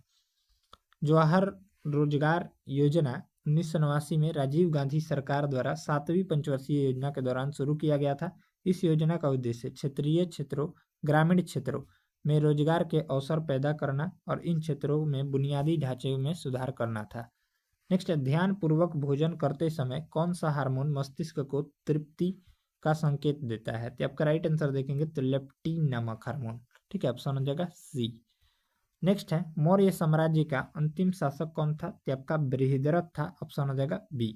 जवाहर रोजगार योजना 1989 में राजीव गांधी सरकार द्वारा 7वीं पंचवर्षीय योजना के दौरान शुरू किया गया था। इस योजना का उद्देश्य क्षेत्रीय क्षेत्रों, ग्रामीण क्षेत्रों में रोजगार के अवसर पैदा करना और इन क्षेत्रों में बुनियादी ढांचे में सुधार करना था। नेक्स्ट है, ध्यान पूर्वक भोजन करते समय कौन सा हार्मोन मस्तिष्क को तृप्ति का संकेत देता है? तो आपका राइट आंसर देखेंगे तो लेप्टिन नामक हार्मोन। ठीक है, ऑप्शन हो जाएगा सी। नेक्स्ट है, मौर्य साम्राज्य का अंतिम शासक कौन था? तो आपका बृहद्रथ था, ऑप्शन हो जाएगा बी।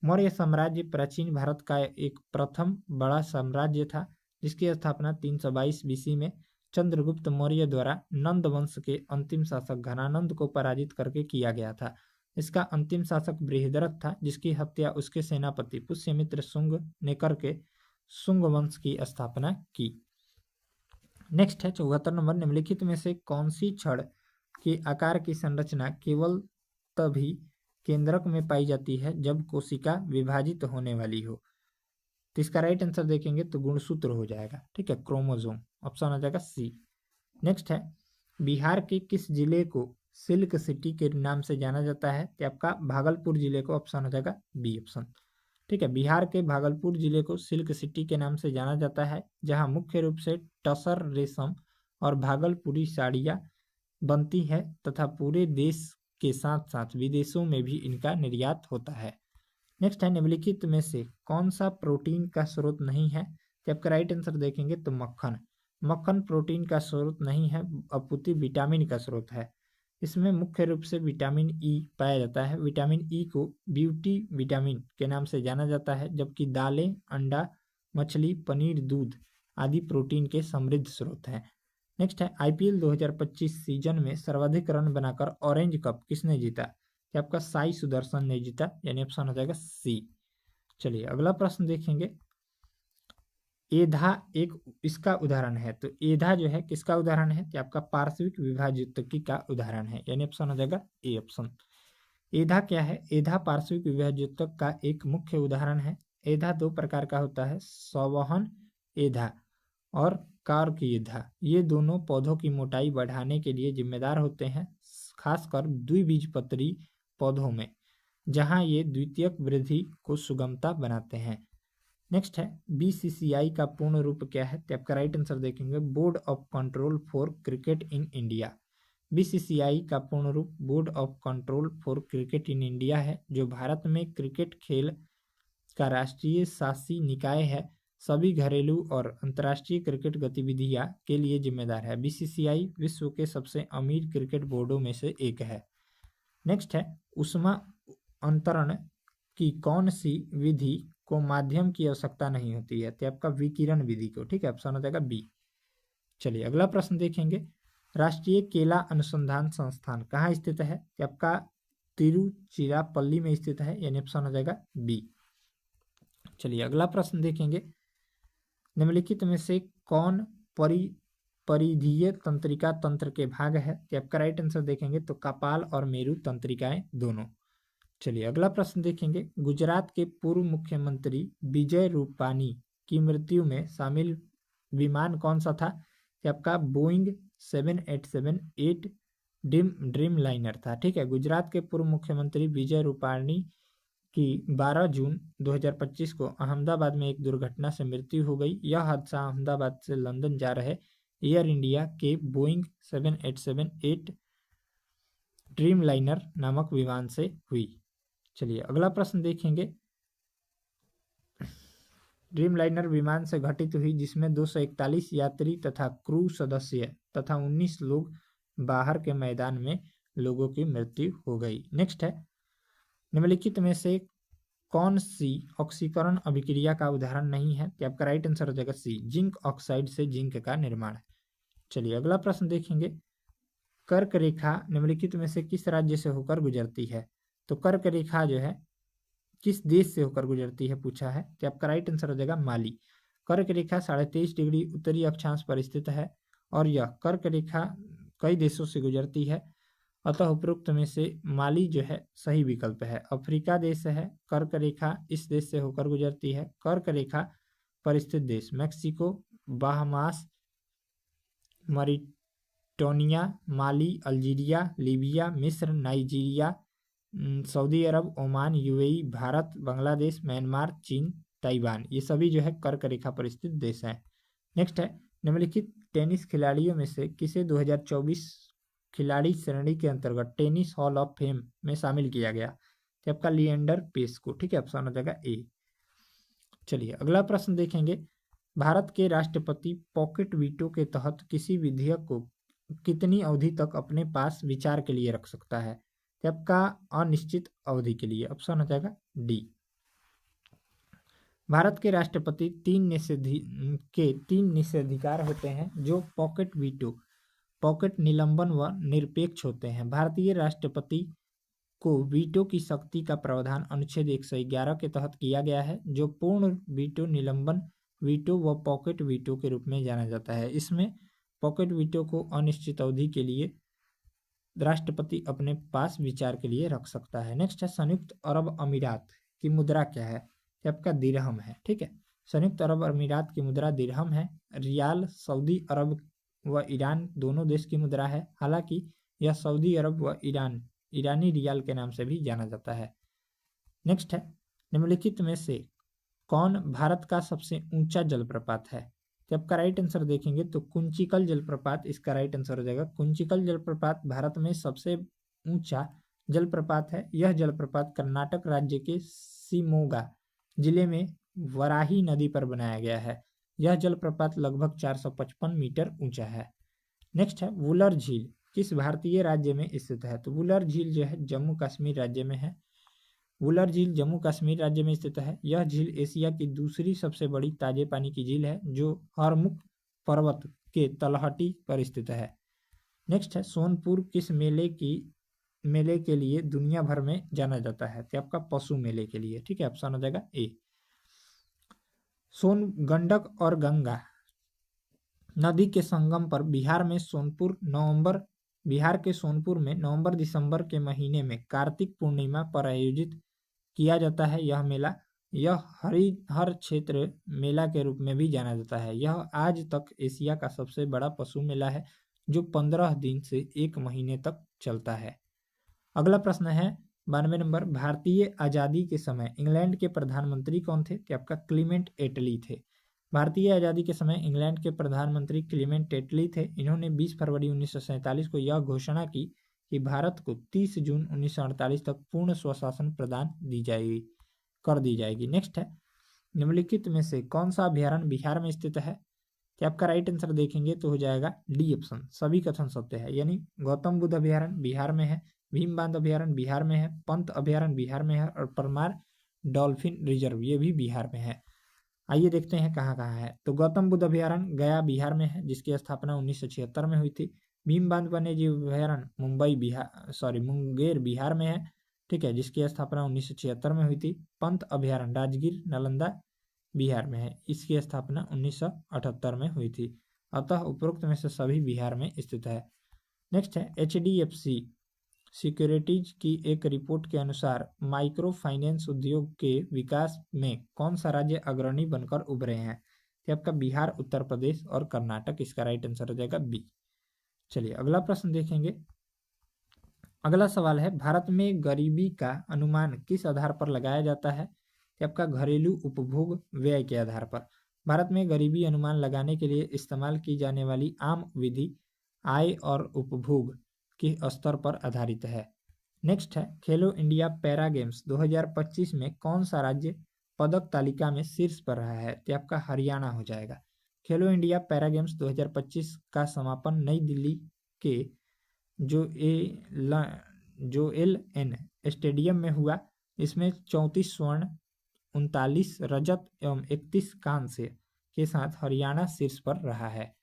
मौर्य साम्राज्य प्राचीन भारत का एक प्रथम बड़ा साम्राज्य था जिसकी स्थापना 322 बीसी में चंद्रगुप्त मौर्य द्वारा नंद वंश के अंतिम शासक घनानंद को पराजित करके किया गया था। इसका अंतिम शासक बृहद्रथ था जिसकी हत्या उसके सेनापति पुष्यमित्र शुंग ने करके शुंग वंश की स्थापना की। नेक्स्ट है 74 नंबर, निम्नलिखित में से कौन सी छड़ के आकार की संरचना केवल तभी केंद्रक में पाई जाती है जब कोशिका विभाजित होने वाली हो। तो इसका राइट आंसर देखेंगे तो गुणसूत्र हो जाएगा, ठीक है, क्रोमोसोम, ऑप्शन हो जाएगा सी। नेक्स्ट है बिहार के किस जिले को सिल्क सिटी के नाम से जाना जाता है? तो आपका भागलपुर जिले को, ऑप्शन हो जाएगा बी ऑप्शन, ठीक है। बिहार के भागलपुर जिले को सिल्क सिटी के नाम से जाना जाता है, जहां मुख्य रूप से टसर रेशम और भागलपुरी साड़ियां बनती है तथा पूरे देश के साथ साथ विदेशों में भी इनका निर्यात होता है। नेक्स्ट है निम्नलिखित में से कौन सा प्रोटीन का स्रोत नहीं है? तो आपका राइट आंसर देखेंगे तो मक्खन। मक्खन प्रोटीन का स्रोत नहीं है, अपितु विटामिन का स्रोत है। इसमें मुख्य रूप से विटामिन ई पाया जाता है। विटामिन ई को ब्यूटी विटामिन के नाम से जाना जाता है, जबकि दालें, अंडा, मछली, पनीर, दूध आदि प्रोटीन के समृद्ध स्रोत हैं। नेक्स्ट है आईपीएल 2025 सीजन में सर्वाधिक रन बनाकर ऑरेंज कप किसने जीता? कि आपका साई सुदर्शन ने जीता, यानी ऑप्शन हो जाएगा सी। चलिए अगला प्रश्न देखेंगे। एधा एक इसका उदाहरण है, तो एधा जो है किसका उदाहरण है? कि आपका पार्श्विक विभाज्योतकी का उदाहरण है, यानी ऑप्शन हो जाएगा ए ऑप्शन। एधा क्या है? एधा पार्श्विक विभाज्योतक का एक मुख्य उदाहरण है। एधा दो प्रकार का होता है, संवहन एधा और कार्क एधा। ये दोनों पौधों की मोटाई बढ़ाने के लिए जिम्मेदार होते हैं, खासकर द्विबीजपत्री पौधों में, जहां ये द्वितीयक वृद्धि को सुगमता बनाते हैं। नेक्स्ट है बीसीसीआई का पूर्ण रूप क्या है? तो आपका राइट आंसर देखेंगे board of control for cricket in India. BCCI का पूर्ण रूप board of control for cricket in India है, जो भारत में क्रिकेट खेल का राष्ट्रीय शासी निकाय है। सभी घरेलू और अंतर्राष्ट्रीय क्रिकेट गतिविधियां के लिए जिम्मेदार है। बीसीसीआई विश्व के सबसे अमीर क्रिकेट बोर्डों में से एक है। नेक्स्ट है ऊष्मा अंतरण की कौन सी विधि को माध्यम की आवश्यकता नहीं होती है? तो आपका विकिरण विधि को, ठीक है, ऑप्शन हो जाएगा बी। चलिए अगला प्रश्न देखेंगे। राष्ट्रीय केला अनुसंधान संस्थान कहाँ स्थित है? कि आपका तिरुचिरापल्ली में स्थित है, यानी ऑप्शन हो जाएगा बी। चलिए अगला प्रश्न देखेंगे। निम्नलिखित में से कौन परिधीय तंत्रिका तंत्र के भाग है? कि आपका राइट आंसर देखेंगे तो कपाल और मेरु तंत्रिकाएं दोनों। चलिए अगला प्रश्न देखेंगे। गुजरात के पूर्व मुख्यमंत्री विजय रूपानी की मृत्यु में शामिल विमान कौन सा था? कि आपका बोइंग 787-8 ड्रीम लाइनर था, ठीक है। गुजरात के पूर्व मुख्यमंत्री विजय रूपानी की 12 जून 2025 को अहमदाबाद में एक दुर्घटना से मृत्यु हो गई। यह हादसा अहमदाबाद से लंदन जा रहे एयर इंडिया के बोइंग 787-8 ड्रीम लाइनर नामक विमान से हुई। चलिए अगला प्रश्न देखेंगे। ड्रीम लाइनर विमान से घटित हुई, जिसमें 241 यात्री तथा क्रू सदस्य तथा 19 लोग बाहर के मैदान में लोगों की मृत्यु हो गई। नेक्स्ट है निम्नलिखित में से कौन सी ऑक्सीकरण अभिक्रिया का उदाहरण नहीं है? कि आपका राइट आंसर हो जाएगा सी, जिंक ऑक्साइड से जिंक का निर्माण। चलिए अगला प्रश्न देखेंगे। कर्क रेखा निम्नलिखित में से किस राज्य से होकर गुजरती है? तो कर्क रेखा जो है किस देश से होकर गुजरती है पूछा है। कि आपका राइट आंसर हो जाएगा माली। कर्क रेखा 23.5 डिग्री उत्तरी अक्षांश पर स्थित है और यह कर्क रेखा कई देशों से गुजरती है, अतः उपरोक्त में से माली जो है सही विकल्प है। अफ्रीका देश है, कर्क रेखा इस देश से होकर गुजरती है। कर्क रेखा पर स्थित देश Mexico, Bahamas, Mauritania, Mali, Algeria, Libya, मिस्र, नाइजीरिया, सऊदी अरब, Oman, UAE, Bharat, Bangladesh, Myanmar, चीन, ताइवान, ये सभी जो है कर्क रेखा पर स्थित देश हैं। नेक्स्ट है निम्नलिखित टेनिस खिलाड़ियों में से किसे 2024 खिलाड़ी श्रेणी के अंतर्गत टेनिस हॉल ऑफ फेम में शामिल किया गया? तो आपका लिएंडर पेस को, ठीक है, ऑप्शन हो जाएगा ए। चलिए अगला प्रश्न देखेंगे। भारत के राष्ट्रपति पॉकेट वीटो के तहत किसी विधेयक को कितनी अवधि तक अपने पास विचार के लिए रख सकता है? तो आपका अनिश्चित अवधि के लिए, ऑप्शन हो जाएगा डी। भारत के राष्ट्रपति 3 निषेधाधिकार होते हैं, जो पॉकेट वीटो, पॉकेट निलंबन व निरपेक्ष होते हैं। भारतीय राष्ट्रपति को वीटो की शक्ति का प्रावधान अनुच्छेद 111 के तहत किया गया है, जो पूर्ण वीटो, निलंबन, वीटो व पॉकेट वीटो के रूप में जाना जाता है। इसमें पॉकेट वीटो को अनिश्चित अवधि के लिए राष्ट्रपति अपने पास विचार के लिए रख सकता है। नेक्स्ट है संयुक्त अरब अमीरात की मुद्रा क्या है, ये आपका दिरहम है। ठीक है, संयुक्त अरब अमीरात की मुद्रा दिरहम है। रियाल सऊदी अरब व ईरान दोनों देश की मुद्रा है। हालांकि यह सऊदी अरब व ईरानी रियाल के नाम से भी जाना जाता है। नेक्स्ट है निम्नलिखित में से कौन भारत का सबसे ऊंचा जलप्रपात है, तो आपका राइट आंसर देखेंगे तो कुंचिकल जलप्रपात इसका राइट आंसर हो जाएगा। कुंचिकल जलप्रपात भारत में सबसे ऊंचा जलप्रपात है। यह जलप्रपात कर्नाटक राज्य के शिमोगा जिले में वराही नदी पर बनाया गया है। यह जलप्रपात लगभग 455 मीटर ऊंचा है। नेक्स्ट है वुलर झील किस भारतीय राज्य में स्थित है, तो वुलर झील जो है जम्मू कश्मीर राज्य में है। वुलर झील जम्मू कश्मीर राज्य में स्थित है। यह झील एशिया की दूसरी सबसे बड़ी ताजे पानी की झील है जो हरमुख पर्वत के तलहटी पर स्थित है। नेक्स्ट है सोनपुर किस मेले के लिए दुनिया भर में जाना जाता है, तो आपका पशु मेले के लिए। ठीक है, ऑप्शन हो जाएगा ए। गंडक और गंगा नदी के संगम पर बिहार के सोनपुर में नवंबर दिसंबर के महीने में कार्तिक पूर्णिमा पर आयोजित किया जाता है। यह मेला यह हरिहर क्षेत्र मेला के रूप में भी जाना जाता है। यह आज तक एशिया का सबसे बड़ा पशु मेला है जो 15 दिन से 1 महीने तक चलता है। अगला प्रश्न है 92 नंबर, भारतीय आजादी के समय इंग्लैंड के प्रधानमंत्री कौन थे, कि आपका क्लीमेंट एटली थे। भारतीय आजादी के समय इंग्लैंड के प्रधानमंत्री क्लीमेंट एटली थे। इन्होंने 20 फरवरी 1947 को यह घोषणा की कि भारत को 30 जून 1948 तक पूर्ण स्वशासन प्रदान कर दी जाएगी। नेक्स्ट है निम्नलिखित में से कौन सा अभ्यारण्य बिहार में स्थित है, कि आपका राइट आंसर देखेंगे तो हो जाएगा डी ऑप्शन, सभी कथन सत्य है। यानी गौतम बुद्ध अभ्यारण्य बिहार में है, भीम बांध अभ्यारण्य बिहार में है, पंत अभ्यारण्य बिहार में है और परमार डॉल्फिन रिजर्व ये भी बिहार में है। आइए देखते हैं कहाँ कहाँ है। तो गौतम बुद्ध अभ्यारण्य गया बिहार में है जिसकी स्थापना 1976 में हुई थी। भीम बांध वन्यजीव अभ्यारण्य मुंगेर बिहार में है। ठीक है, जिसकी स्थापना 1976 में हुई थी। पंत अभ्यारण्य राजगीर नालंदा बिहार में है, इसकी स्थापना 1978 में हुई थी। अतः उपरोक्त में से सभी बिहार में स्थित है। नेक्स्ट है HDFC सिक्योरिटीज की एक रिपोर्ट के अनुसार माइक्रो फाइनेंस उद्योग के विकास में कौन सा राज्य अग्रणी बनकर उभरे हैं, तो आपका बिहार, उत्तर प्रदेश और कर्नाटक इसका राइट आंसर हो जाएगा बी। चलिए अगला प्रश्न देखेंगे। अगला सवाल है भारत में गरीबी का अनुमान किस आधार पर लगाया जाता है, तो आपका घरेलू उपभोग व्यय के आधार पर। भारत में गरीबी अनुमान लगाने के लिए इस्तेमाल की जाने वाली आम विधि आय और उपभोग के स्तर पर आधारित है। नेक्स्ट है खेलो इंडिया पैरा गेम्स 2025 में कौन सा राज्य पदक तालिका में शीर्ष पर रहा है, तो आपका हरियाणा हो जाएगा। खेलो इंडिया पैरा गेम्स 2025 का समापन नई दिल्ली के जोएल स्टेडियम में हुआ। इसमें 34 स्वर्ण, 39 रजत एवं 31 कांस्य के साथ हरियाणा शीर्ष पर रहा है।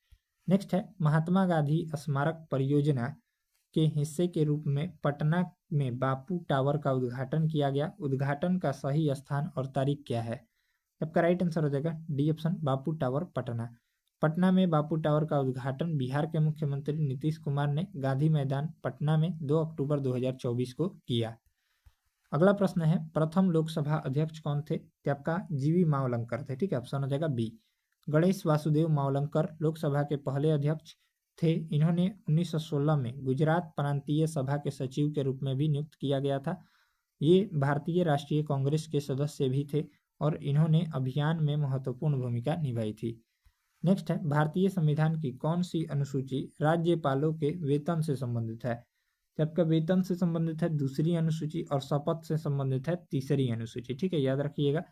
नेक्स्ट है महात्मा गांधी स्मारक परियोजना के हिस्से के रूप में पटना में बापू टावर का उद्घाटन किया गया। उद्घाटन का सही स्थान और तारीख क्या है, आपका राइट आंसर हो जाएगा डी ऑप्शन, बापू टावर पटना। पटना में बापू टावर का उद्घाटन बिहार के मुख्यमंत्री नीतीश कुमार ने गांधी मैदान पटना में 2 अक्टूबर 2024 को किया। अगला प्रश्न है प्रथम लोकसभा अध्यक्ष कौन थे, तो आपका जीवी मावलंकर थे। ठीक है, ऑप्शन हो जाएगा बी। गणेश वासुदेव मावलंकर लोकसभा के पहले अध्यक्ष थे। इन्होंने 1916 में गुजरात प्रांतीय सभा के सचिव के रूप में भी नियुक्त किया गया था। ये भारतीय राष्ट्रीय कांग्रेस के सदस्य भी थे और इन्होंने अभियान में महत्वपूर्ण भूमिका निभाई थी। नेक्स्ट है भारतीय संविधान की कौन सी अनुसूची राज्यपालों के वेतन से संबंधित है, जबकि वेतन से संबंधित है दूसरी अनुसूची और शपथ से संबंधित है तीसरी अनुसूची। ठीक है, याद रखिएगा।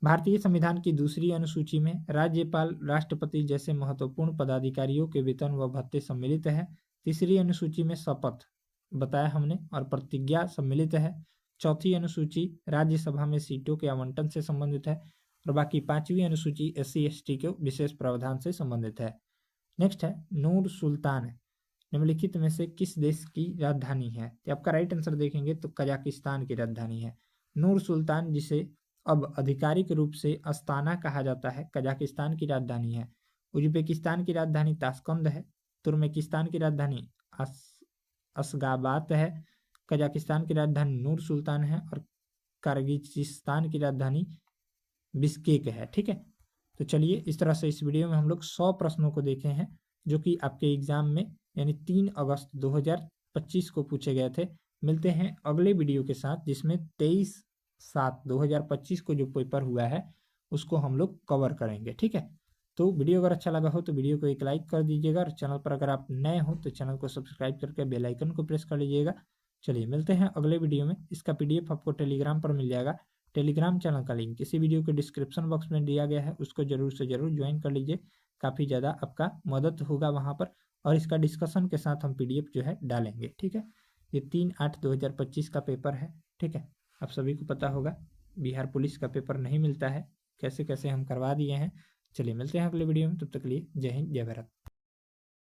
भारतीय संविधान की दूसरी अनुसूची में राज्यपाल, राष्ट्रपति जैसे महत्वपूर्ण पदाधिकारियों के वेतन व भत्ते सम्मिलित है। तीसरी अनुसूची में शपथ बताया हमने और प्रतिज्ञा सम्मिलित है। चौथी अनुसूची राज्यसभा में सीटों के आवंटन से संबंधित है और बाकी 5वीं अनुसूची SC/ST के विशेष प्रावधान से संबंधित है। नेक्स्ट है नूर सुल्तान निम्नलिखित में से किस देश की राजधानी है, तो आपका राइट आंसर देखेंगे तो कजाकिस्तान की राजधानी है। नूर सुल्तान जिसे अब आधिकारिक रूप से अस्ताना कहा जाता है, कजाकिस्तान की राजधानी है। उज्बेकिस्तान की राजधानी ताशकंद है। तुर्कमेनिस्तान की राजधानी अशगाबाद है। कजाकिस्तान की राजधानी नूर सुल्तान है और किर्गिस्तान की राजधानी बिश्केक है। ठीक है, तो चलिए इस तरह से इस वीडियो में हम लोग 100 प्रश्नों को देखे हैं जो कि आपके एग्जाम में यानी 3 अगस्त 2025 को पूछे गए थे। मिलते हैं अगले वीडियो के साथ जिसमें 23/7/2025 को जो पेपर हुआ है उसको हम लोग कवर करेंगे। ठीक है, तो वीडियो अगर अच्छा लगा हो तो वीडियो को एक लाइक कर दीजिएगा और चैनल पर अगर आप नए हो तो चैनल को सब्सक्राइब करके बेल आइकन को प्रेस कर लीजिएगा। चलिए मिलते हैं अगले वीडियो में। इसका PDF आपको टेलीग्राम पर मिल जाएगा। टेलीग्राम चैनल का लिंक इसी वीडियो के डिस्क्रिप्शन बॉक्स में दिया गया है, उसको जरूर से जरूर ज्वाइन कर लीजिए। काफ़ी ज़्यादा आपका मदद होगा वहाँ पर, और इसका डिस्कशन के साथ हम PDF जो है डालेंगे। ठीक है, ये 3/8/2025 का पेपर है। ठीक है, आप सभी को पता होगा बिहार पुलिस का पेपर नहीं मिलता है, कैसे कैसे हम करवा दिए हैं। चलिए मिलते हैं अगले वीडियो में, तब तक के लिए जय हिंद जय भारत।